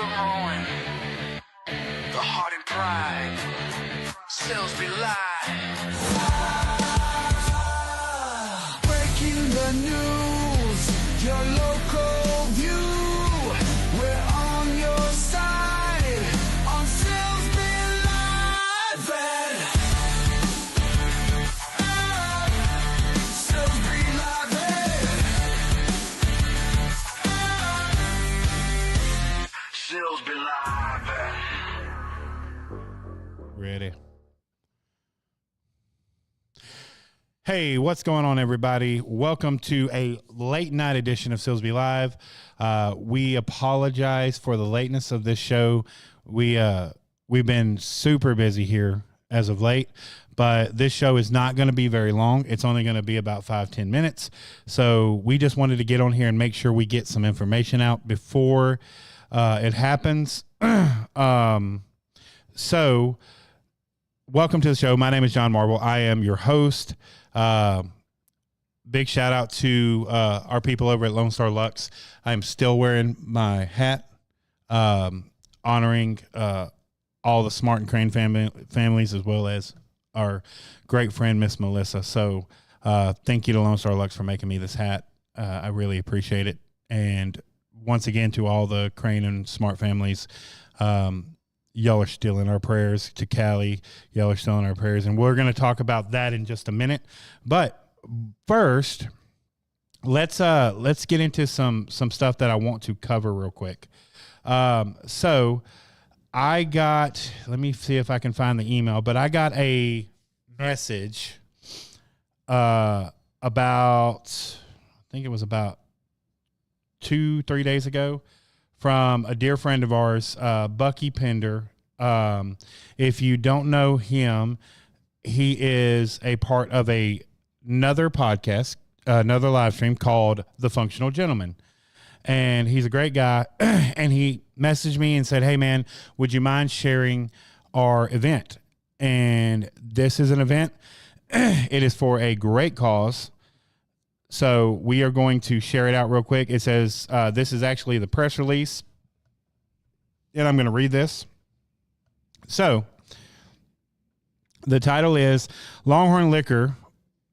ruin, the heart and pride, sales be lied. Breaking the news, your local view, we're on your side, on sales be live. Sales be live. Sales be live. Ready. Hey, what's going on, everybody? Welcome to a late night edition of Silsby Live. We apologize for the lateness of this show. We've been super busy here as of late, but this show is not going to be very long. It's only going to be about 5-10 minutes. So we just wanted to get on here and make sure we get some information out before it happens. So welcome to the show. My name is John Marble. I am your host. Big shout out to our people over at Lone Star Lux. I am still wearing my hat, honoring all the Smart and Crane families, as well as our great friend, Miss Melissa. So thank you to Lone Star Lux for making me this hat. I really appreciate it. And once again, to all the Crane and Smart families, y'all are still in our prayers. To Callie, y'all are still in our prayers. And we're going to talk about that in just a minute. But first, let's get into some stuff that I want to cover real quick. So I got, let me see if I can find the email, but I got a message about, I think it was about 2-3 days ago, from a dear friend of ours, Bucky Pender. If you don't know him, he is a part of another podcast, another live stream called The Functional Gentleman. And he's a great guy. And he messaged me and said, hey, man, would you mind sharing our event? And this is an event. It is for a great cause. So we are going to share it out real quick. It says, this is actually the press release. And I'm going to read this. So the title is Longhorn Liquor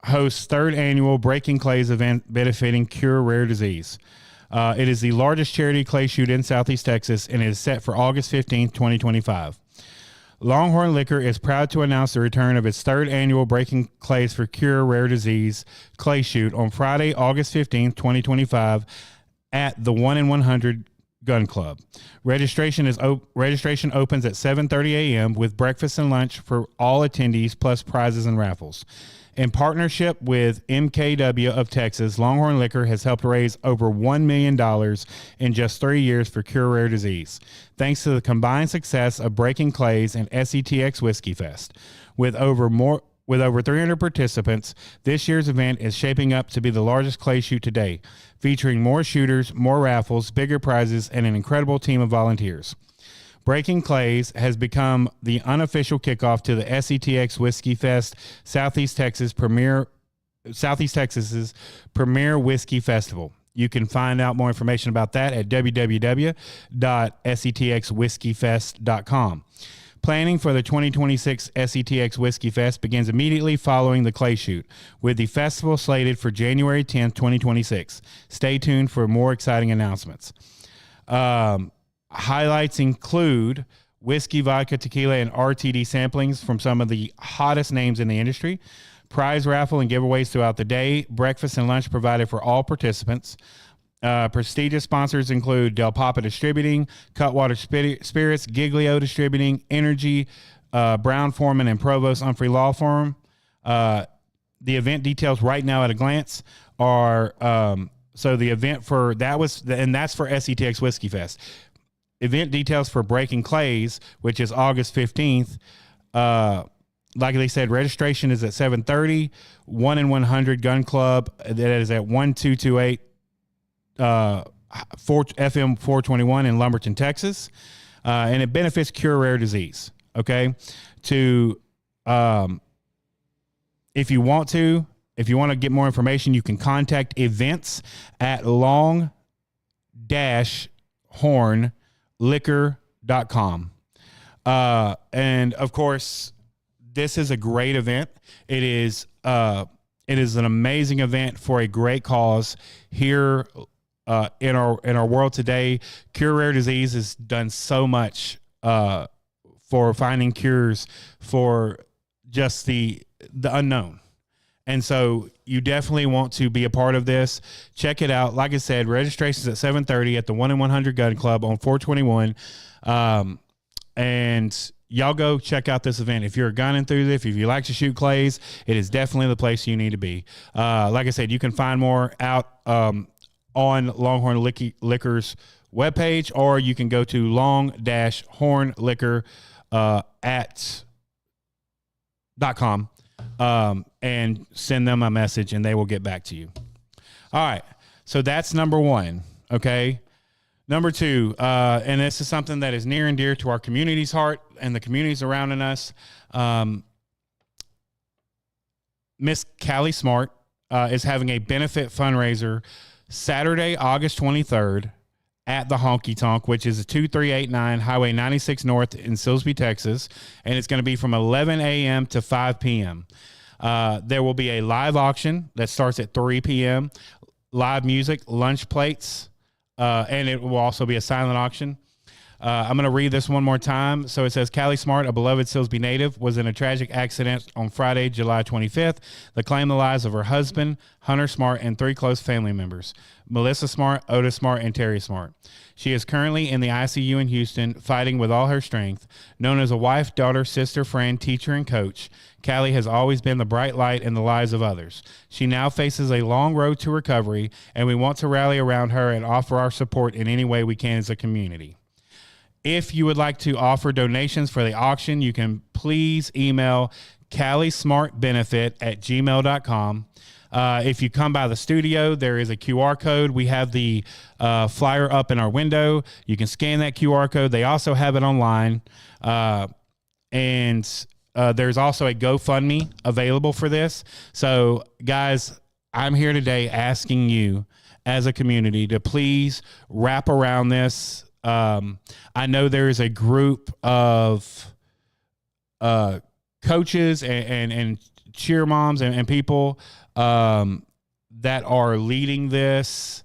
hosts third annual Breaking Clays event benefiting Cure Rare Disease. It is the largest charity clay shoot in Southeast Texas, and it is set for August 15th, 2025. Longhorn Liquor is proud to announce the return of its third annual Breaking Clays for Cure Rare Disease clay shoot on Friday, August 15th, 2025 at the 1 in 100 Gun Club. Registration opens at 7:30 a.m. with breakfast and lunch for all attendees, plus prizes and raffles. In partnership with MKW of Texas, Longhorn Liquor has helped raise over $1 million in just 3 years for Cure Rare Disease, thanks to the combined success of Breaking Clays and SETX Whiskey Fest. With over 300 participants, this year's event is shaping up to be the largest clay shoot to date, featuring more shooters, more raffles, bigger prizes, and an incredible team of volunteers. Breaking Clays has become the unofficial kickoff to the SETX Whiskey Fest, Southeast Texas's premier whiskey festival. You can find out more information about that at www.setxwhiskeyfest.com. Planning for the 2026 SETX Whiskey Fest begins immediately following the clay shoot, with the festival slated for January 10th, 2026. Stay tuned for more exciting announcements. Highlights include whiskey, vodka, tequila, and RTD samplings from some of the hottest names in the industry, prize raffle and giveaways throughout the day, breakfast and lunch provided for all participants. Prestigious sponsors include Del Papa Distributing, Cutwater Spirits, Giglio Distributing, Energy, Brown Foreman, and Provost Humphrey Law Firm. The event details right now at a glance are, so the event for that was, and that's for SETX Whiskey Fest. Event details for Breaking Clays, which is August 15th. Like they said, registration is at 7:30. 1 in 100 Gun Club, that is at 1228 FM 421 in Lumberton, Texas. And it benefits Cure Rare Disease. Okay. If you want to get more information, you can contact events at long-horn hornliquor.com. And of course, this is a great event. It is an amazing event for a great cause here in our world today. Cure Rare Disease has done so much for finding cures for just the unknown. And so you definitely want to be a part of this. Check it out. Like I said, registration's at 7:30 at the 1 in 100 Gun Club on 421. And y'all go check out this event. If you're a gun enthusiast, if you like to shoot clays, it is definitely the place you need to be. Like I said, you can find more out on Longhorn Liquor's webpage, or you can go to long-hornliquor .com and send them a message, and they will get back to you. All right, so that's number one, okay? Number two, and this is something that is near and dear to our community's heart and the communities surrounding us. Miss Callie Smart is having a benefit fundraiser Saturday, August 23rd at the Honky Tonk, which is 2389 Highway 96 North in Silsbee, Texas. And it's going to be from 11 a.m. to 5 p.m. There will be a live auction that starts at 3 p.m., live music, lunch plates, and it will also be a silent auction. I'm going to read this one more time. So it says, Callie Smart, a beloved Silsbee native, was in a tragic accident on Friday, July 25th that claimed the lives of her husband, Hunter Smart, and 3 close family members, Melissa Smart, Otis Smart, and Terry Smart. She is currently in the ICU in Houston, fighting with all her strength. Known as a wife, daughter, sister, friend, teacher, and coach, Callie has always been the bright light in the lives of others. She now faces a long road to recovery, and we want to rally around her and offer our support in any way we can as a community. If you would like to offer donations for the auction, you can please email calliesmartbenefit@gmail.com. If you come by the studio, there is a QR code. We have the flyer up in our window. You can scan that QR code. They also have it online. And there's also a GoFundMe available for this. So, guys, I'm here today asking you as a community to please wrap around this. I know there is a group of coaches and cheer moms and people that are leading this.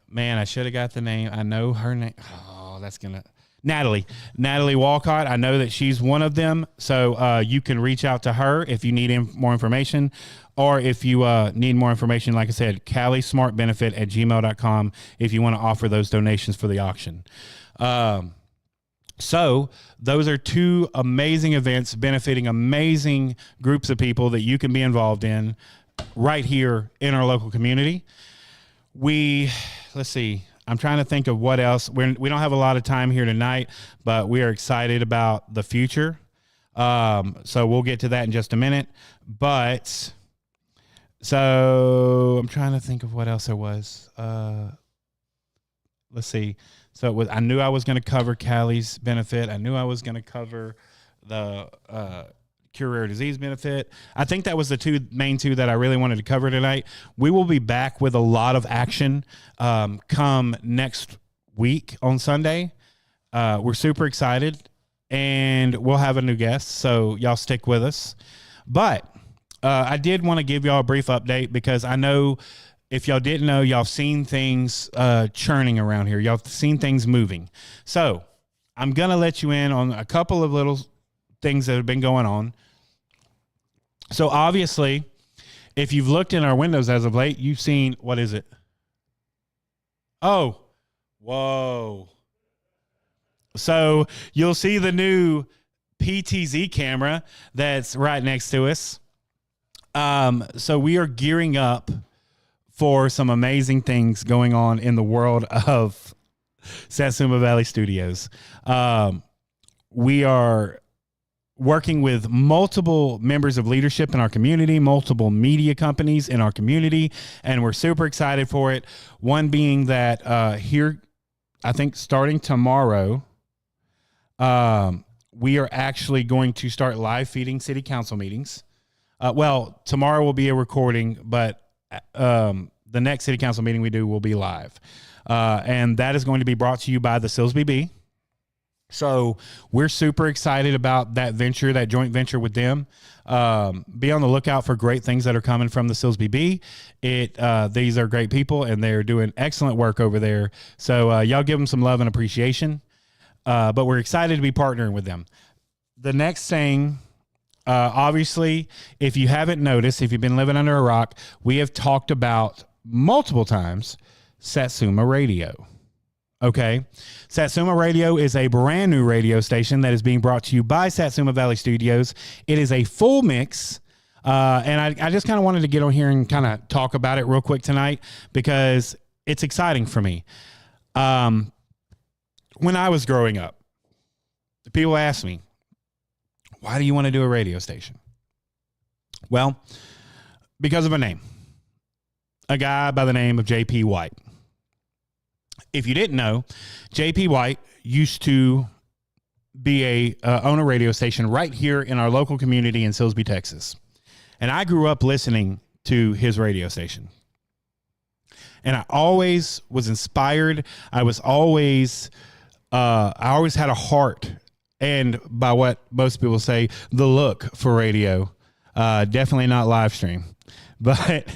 Man, I should have got the name. I know her name. Oh, that's going to... Natalie Walcott. I know that she's one of them. So you can reach out to her if you need more information, or if you need more information, like I said, calliesmartbenefit@gmail.com if you want to offer those donations for the auction. So those are 2 amazing events benefiting amazing groups of people that you can be involved in right here in our local community. Let's see. I'm trying to think of what else. We don't have a lot of time here tonight, but we are excited about the future. So we'll get to that in just a minute. But so I'm trying to think of what else there was. Let's see. So I knew I was going to cover Callie's benefit. I knew I was going to cover the Cure Rare Disease benefit. I think that was the main two that I really wanted to cover tonight. We will be back with a lot of action come next week on Sunday. We're super excited, and we'll have a new guest, so y'all stick with us. But I did want to give y'all a brief update, because I know if y'all didn't know, y'all seen things churning around here. Y'all seen things moving. So I'm going to let you in on a couple of little things that have been going on. So obviously, if you've looked in our windows as of late, you've seen, what is it? Oh, whoa. So you'll see the new PTZ camera that's right next to us. So we are gearing up for some amazing things going on in the world of Satsuma Valley Studios. We are working with multiple members of leadership in our community, multiple media companies in our community, and we're super excited for it. One being that here, I think starting tomorrow, we are actually going to start live feeding city council meetings. Well, tomorrow will be a recording, but the next city council meeting we do will be live. And that is going to be brought to you by the Silsbee Bee. So we're super excited about that venture, that joint venture with them. Be on the lookout for great things that are coming from the Silsbee Bee. These are great people, and they're doing excellent work over there. So y'all give them some love and appreciation. But we're excited to be partnering with them. The next thing, obviously, if you haven't noticed, if you've been living under a rock, we have talked about multiple times Satsuma Radio. Okay. Satsuma Radio is a brand new radio station that is being brought to you by Satsuma Valley Studios. It is a full mix. And I just kind of wanted to get on here and kind of talk about it real quick tonight because it's exciting for me. When I was growing up, people asked me, why do you want to do a radio station? Well, because of a name. A guy by the name of J.P. White. If you didn't know, J.P. White used to be own a radio station right here in our local community in Silsbee, Texas. And I grew up listening to his radio station. And I always was inspired. I always had a heart, and by what most people say, the look for radio. Definitely not live stream. But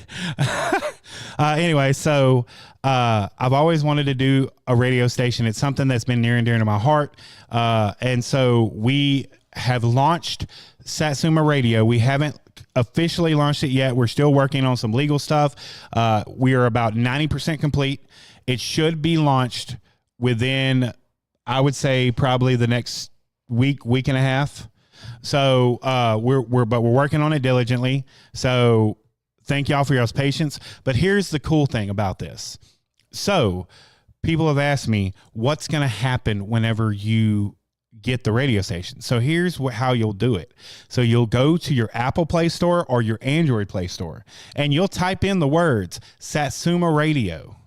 anyway, so I've always wanted to do a radio station. It's something that's been near and dear to my heart. And so we have launched Satsuma Radio. We haven't officially launched it yet. We're still working on some legal stuff. We are about 90% complete. It should be launched within, I would say, probably the next week and a half. So we're working on it diligently. So thank y'all for y'all's patience. But here's the cool thing about this. So people have asked me, what's going to happen whenever you get the radio station? So here's how you'll do it. So you'll go to your Apple Play Store or your Android Play Store, and you'll type in the words Satsuma Radio,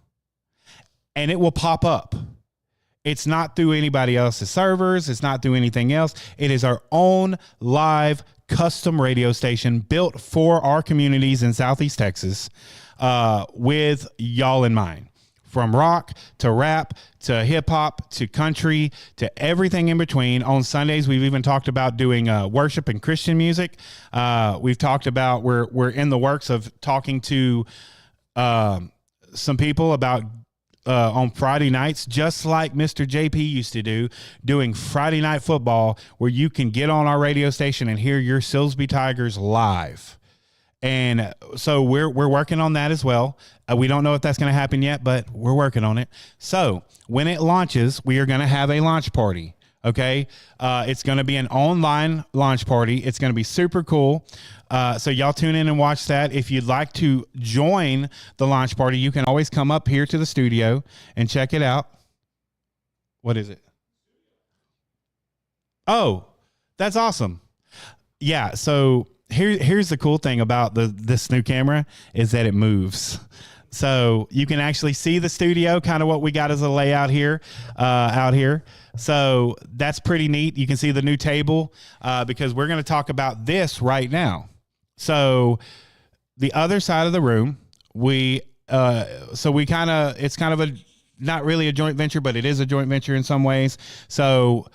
and it will pop up. It's not through anybody else's servers. It's not through anything else. It is our own live custom radio station built for our communities in Southeast Texas, with y'all in mind. From rock to rap to hip hop to country to everything in between. On Sundays, we've even talked about doing worship and Christian music. We've talked about we're in the works of talking to some people about on Friday nights, just like Mr. JP used to do, doing Friday night football, where you can get on our radio station and hear your Silsbee Tigers live. And so we're working on that as well. We don't know if that's going to happen yet, but we're working on it. So when it launches, we are going to have a launch party. Okay. It's going to be an online launch party. It's going to be super cool. So y'all tune in and watch that. If you'd like to join the launch party, you can always come up here to the studio and check it out. What is it? Oh, that's awesome. Yeah. So here's the cool thing about this new camera is that it moves. So you can actually see the studio, kind of what we got as a layout here, out here. So that's pretty neat. You can see the new table, because we're going to talk about this right now. So the other side of the room, it's kind of not really a joint venture, but it is a joint venture in some ways. So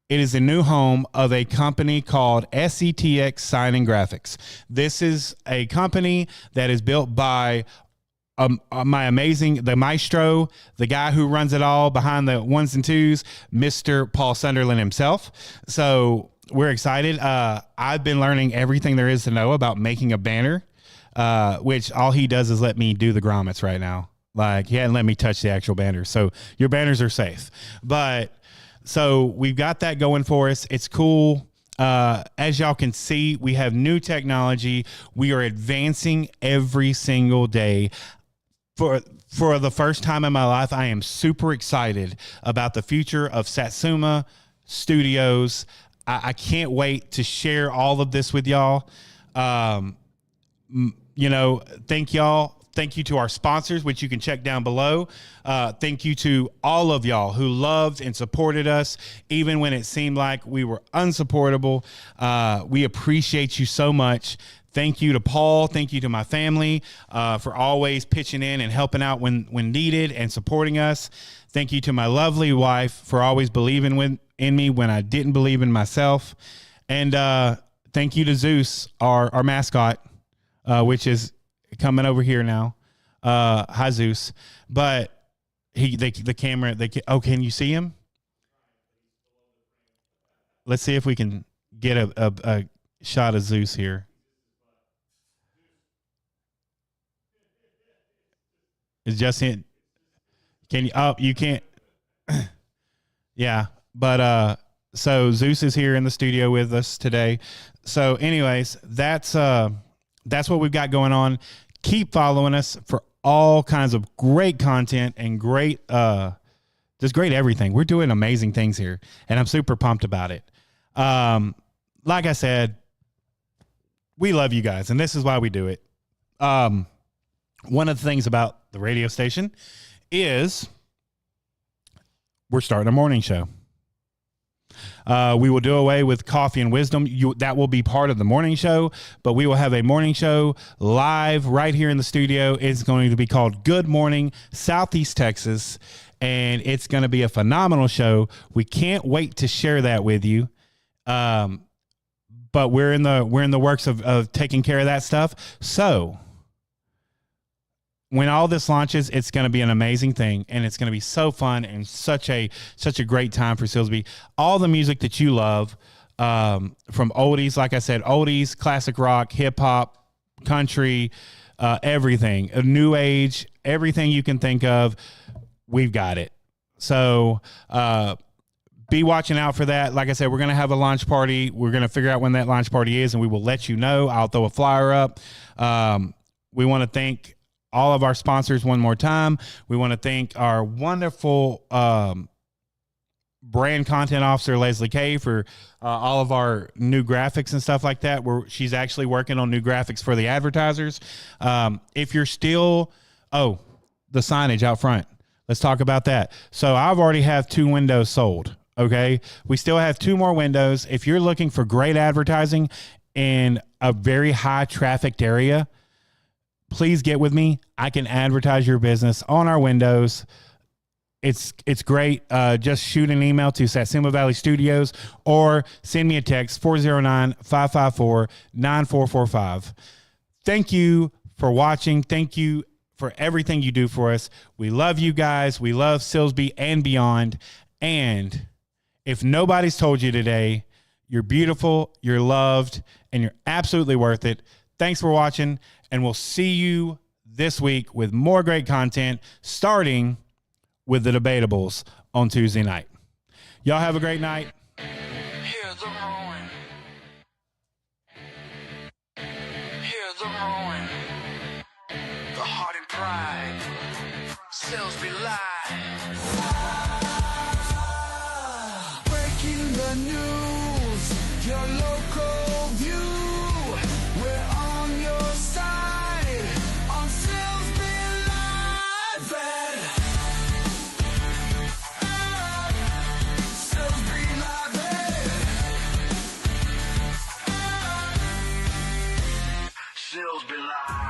it is a new home of a company called SETX Sign and Graphics. This is a company that is built by the maestro, the guy who runs it all behind the ones and twos, Mr. Paul Sunderland himself. So we're excited. I've been learning everything there is to know about making a banner, which all he does is let me do the grommets right now. Like, he hadn't let me touch the actual banners. So your banners are safe. But so we've got that going for us. It's cool. As y'all can see, we have new technology. We are advancing every single day. For the first time in my life, I am super excited about the future of Satsuma Studios. I can't wait to share all of this with y'all. Thank y'all Thank you to our sponsors, which you can check down below. Thank you to all of y'all who loved and supported us, even when it seemed like we were unsupportable. We appreciate you so much. Thank you to Paul. Thank you to my family for always pitching in and helping out when needed and supporting us. Thank you to my lovely wife for always believing in me when I didn't believe in myself. And thank you to Zeus, our mascot, which is coming over here now. Hi, Zeus. But the camera, can you see him? Let's see if we can get a shot of Zeus here. It's just in. Can you? Oh, you can't. Yeah, but so Zeus is here in the studio with us today. So, anyways, that's what we've got going on. Keep following us for all kinds of great content and great, just great everything. We're doing amazing things here, and I'm super pumped about it. Like I said, we love you guys, and this is why we do it. One of the things about the radio station is we're starting a morning show. We will do away with coffee and wisdom. That will be part of the morning show, but we will have a morning show live right here in the studio. It's going to be called Good Morning Southeast Texas, and it's going to be a phenomenal show. We can't wait to share that with you. But we're in the works of taking care of that stuff. So when all this launches, it's going to be an amazing thing, and it's going to be so fun and such a great time for Silsbee. All the music that you love, from oldies, like I said, oldies, classic rock, hip hop, country, everything, new age, everything you can think of, we've got it. So be watching out for that. Like I said, we're going to have a launch party. We're going to figure out when that launch party is, and we will let you know. I'll throw a flyer up. We want to thank all of our sponsors one more time. We want to thank our wonderful brand content officer, Leslie Kay, for all of our new graphics and stuff like that, where she's actually working on new graphics for the advertisers. If you're still, the signage out front, let's talk about that. So I've already have 2 windows sold. Okay. We still have 2 more windows. If you're looking for great advertising in a very high trafficked area, please get with me. I can advertise your business on our windows. It's great. Just shoot an email to Satsuma Valley Studios or send me a text, 409-554-9445. Thank you for watching. Thank you for everything you do for us. We love you guys. We love Silsbee and beyond. And if nobody's told you today, you're beautiful, you're loved, and you're absolutely worth it. Thanks for watching. And we'll see you this week with more great content, starting with the Debatables on Tuesday night. Y'all have a great night. Hear the roaring. Hear the roaring. The heart and pride. Silsbee Live. Breaking the news. Your local view. We're on your side. On Silsbee Live. Silsbee Live. Silsbee Live.